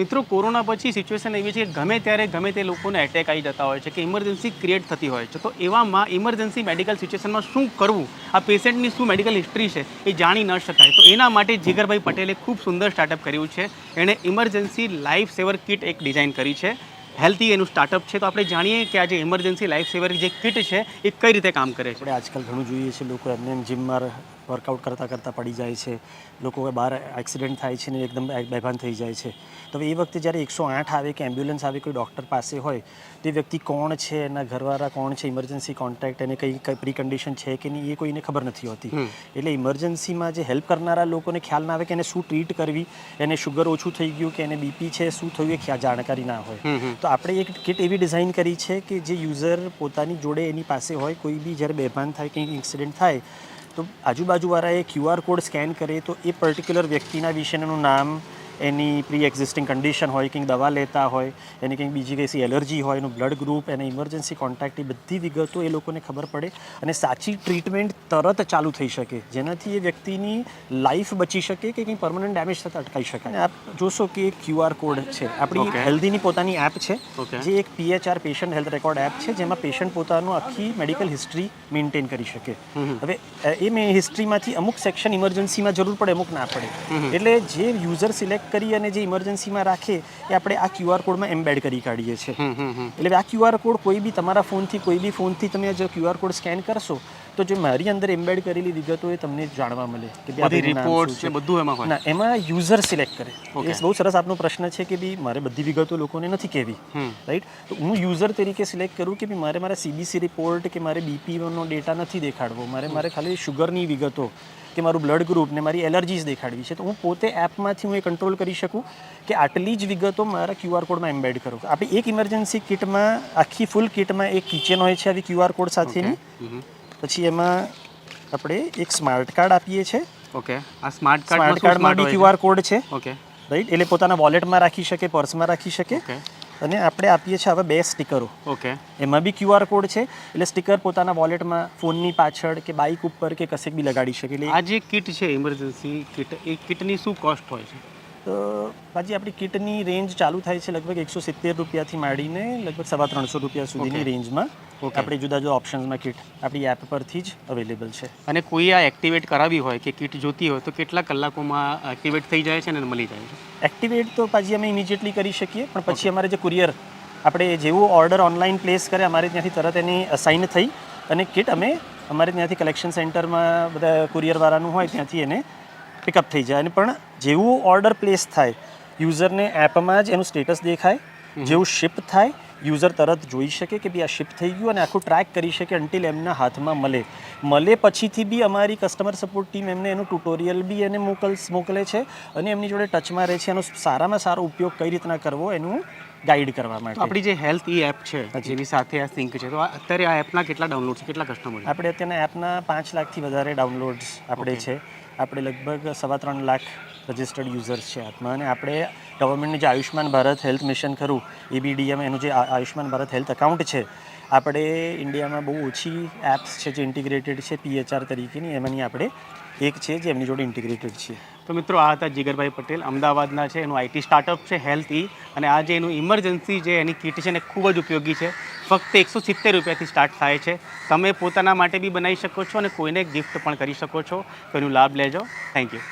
મિત્રો કોરોના પછી સિચ્યુએશન એવી છે કે ગમે ત્યારે ગમે તે લોકોને એટેક આવી જતા હોય છે કે ઇમરજન્સી ક્રિએટ થતી હોય છે. તો એવામાં ઇમરજન્સી મેડિકલ સિચ્યુએશનમાં શું કરવું, આ પેશન્ટની શું મેડિકલ હિસ્ટ્રી છે એ જાણી ન શકાય. તો એના માટે જીગરભાઈ પટેલે ખૂબ સુંદર સ્ટાર્ટઅપ કર્યું છે. એણે ઇમરજન્સી લાઈફ સેવર કિટ એક ડિઝાઇન કરી છે. હેલ્થી એનું સ્ટાર્ટઅપ છે. તો આપણે જાણીએ કે આ જે ઇમરજન્સી લાઈફ સેવર જે કિટ છે એ કઈ રીતે કામ કરે છે. આપણે આજકાલ ઘણું જોઈએ છે, લોકો એમને જીમમાં વર્કઆઉટ કરતાં પડી જાય છે, લોકો બહાર એક્સિડન્ટ થાય છે ને એકદમ બેભાન થઈ જાય છે. તો એ વખતે જ્યારે 108 આવે કે એમ્બ્યુલન્સ આવે, કોઈ ડૉક્ટર પાસે હોય, તે વ્યક્તિ કોણ છે, એના ઘરવાળા કોણ છે, ઇમરજન્સી કોન્ટેક્ટ, એને કઈ પ્રી કન્ડિશન છે કે નહીં, એ કોઈને ખબર નથી હોતી. એટલે ઇમરજન્સીમાં જે હેલ્પ કરનારા લોકોને ખ્યાલ ના આવે કે એને શું ટ્રીટ કરવી, એને શુગર ઓછું થઈ ગયું કે એને બીપી છે, શું થયું એ જાણકારી ના હોય. તો આપણે એક કિટ એવી ડિઝાઇન કરી છે કે જે યુઝર પોતાની જોડે એની પાસે હોય, કોઈ બી જ્યારે બેભાન થાય, કંઈ ઇન્સિડન્ટ થાય તો આજુબાજુવાળાએ QR કોડ સ્કેન કરે તો એ પર્ટિક્યુલર વ્યક્તિના વિશેનું નામ, એની પ્રી એક્ઝિસ્ટિંગ કન્ડિશન હોય, કંઈક દવા લેતા હોય, એની કંઈક બીજી કઈ એલર્જી હોય, એનું બ્લડ ગ્રુપ, એને ઇમરજન્સી કોન્ટેક્ટ, એ બધી વિગતો એ લોકોને ખબર પડે અને સાચી ટ્રીટમેન્ટ તરત ચાલુ થઈ શકે, જેનાથી એ વ્યક્તિની લાઈફ બચી શકે કે કંઈ પરમનન્ટ ડેમેજ થતાં અટકાવી શકાય. અને આપ જોશો કે QR કોડ છે, આપણી હેલ્ધીની પોતાની એપ છે, જે એક PHR patient health record app છે, જેમાં પેશન્ટ પોતાનું આખી મેડિકલ હિસ્ટ્રી મેન્ટેન કરી શકે. હવે એ હિસ્ટ્રીમાંથી અમુક સેક્શન ઇમરજન્સીમાં જરૂર પડે, અમુક ના પડે. એટલે જે યુઝર સિલેક્ટ કરી અને જે ઇમરજન્સીમાં રાખે એ આપણે આ QR કોડમાં એમ્બેડ કરી કાઢીએ છીએ. એટલે આ QR કોડ કોઈ બી તમારા ફોનથી, કોઈ બી ફોનથી તમે જો QR કોડ સ્કેન કરશો તો જે મારી અંદર એમ્બેડ કરેલી વિગતો એ તમને જાણવા મળે કે બધી રિપોર્ટ્સ છે, બધું એમાં હોય. ના, એમાં યુઝર સિલેક્ટ કરે. એ બહુ સરસ આપનો પ્રશ્ન છે કે ભાઈ મારે બધી વિગતો લોકોને નથી કહેવી, રાઈટ? તો હું યુઝર તરીકે સિલેક્ટ કરું કે ભાઈ મારે મારા CBC રિપોર્ટ કે મારે BPનો ડેટા નથી દેખાડવો, મારે ખાલી શુગરની વિગતો કે મારું બ્લડ ગ્રુપ ને મારી એલર્જીસ દેખાડવી છે. તો હું પોતે એપમાંથી હું એ કંટ્રોલ કરી શકું કે આટલી જ વિગતો મારા QR કોડમાં એમ્બેડ કરું. આપણે એક ઇમરજન્સી કિટમાં, આખી ફૂલ કિટમાં એક કિચન હોય છે આવી QR કોડ સાથેની. પછી એમાં આપણે એક સ્માર્ટ કાર્ડ આપીએ છીએ. ઓકે, આ સ્માર્ટ કાર્ડમાં બી QR કોડ છે. Okay, right? એટલે પોતાના વોલેટમાં રાખી શકે, પર્સમાં રાખી શકે. અને આપણે આપીએ છીએ હવે 2 સ્ટીકરો. ઓકે, એમાં બી QR કોડ છે, એટલે સ્ટીકર પોતાના વોલેટમાં, ફોનની પાછળ કે બાઇક ઉપર કે કશેક બી લગાડી શકે. એટલે આ જે કિટ છે ઇમરજન્સી કિટ, એ કિટની શું કોસ્ટ હોય છે? તો પાછી આપણી કિટની રેન્જ ચાલુ થાય છે લગભગ 170 રૂપિયાથી માંડીને લગભગ 350 રૂપિયા સુધીની રેન્જમાં. આપણે જુદા જુદા ઓપ્શન્સમાં કિટ આપણી એપ પરથી જ અવેલેબલ છે. અને કોઈ આ એક્ટિવેટ કરાવી હોય કે કિટ જોતી હોય તો કેટલા કલાકોમાં એક્ટિવેટ થઈ જાય છે અને મળી જાય છે? એક્ટિવેટ તો પાછી અમે ઇમિડિયેટલી કરી શકીએ, પણ પછી અમારે જે કુરિયર, આપણે જેવું ઓર્ડર ઓનલાઈન પ્લેસ કરે અમારે ત્યાંથી તરત એની અસાઇન થઈ અને કિટ અમે અમારે ત્યાંથી કલેક્શન સેન્ટરમાં બધા કુરિયરવાળાનું હોય ત્યાંથી એને પિકઅપ થઈ જાય. અને પણ જેવું ઓર્ડર પ્લેસ થાય, યુઝરને એપમાં જ એનું સ્ટેટસ દેખાય, જેવું શિપ થાય યુઝર તરત જોઈ શકે કે ભાઈ આ શિપ થઈ ગયું અને આખું ટ્રેક કરી શકે અન્ટિલ એમના હાથમાં મળે પછીથી બી અમારી કસ્ટમર સપોર્ટ ટીમ એમને એનું ટ્યુટોરિયલ બી એને મોકલે છે અને એમની જોડે ટચમાં રહે છે, એનો સારામાં સારો ઉપયોગ કઈ રીતના કરવો એનું ગાઈડ કરવા માટે. આપણી જે હેલ્થ એપ છે જેની સાથે આ સિંક છે, તો અત્યારે આ એપના કેટલા ડાઉનલોડ છે, કેટલા કસ્ટમર? આપણે અત્યારના એપના 5 લાખથી વધારે ડાઉનલોડ્સ આપણે છે. આપણે લગભગ 3.25 લાખ રજિસ્ટર્ડ યુઝર્સ છે એપમાં. અને આપણે ગવર્મેન્ટની જે આયુષ્માન ભારત હેલ્થ મિશન ખરું, ABDM, એનું જે આયુષ્માન ભારત હેલ્થ એકાઉન્ટ છે, આપણે ઇન્ડિયામાં બહુ ઓછી એપ્સ છે જે ઇન્ટિગ્રેટેડ છે PHR તરીકેની, એમાંની આપણે એક છે જે એમની જોડે ઇન્ટિગ્રેટેડ છે. તો મિત્રો, આ હતા જીગરભાઈ પટેલ, અમદાવાદના છે. એનું IT સ્ટાર્ટઅપ છે હેલ્થ અને આ જે એનું ઇમરજન્સી જે એની કિટ છે ને ખૂબ જ ઉપયોગી છે. ફક્ત 170 રૂપિયાથી સ્ટાર્ટ થાય છે. તમે પોતાના માટે બી બનાવી શકો છો અને કોઈને ગિફ્ટ પણ કરી શકો છો. તો એનો લાભ લેજો. Thank you.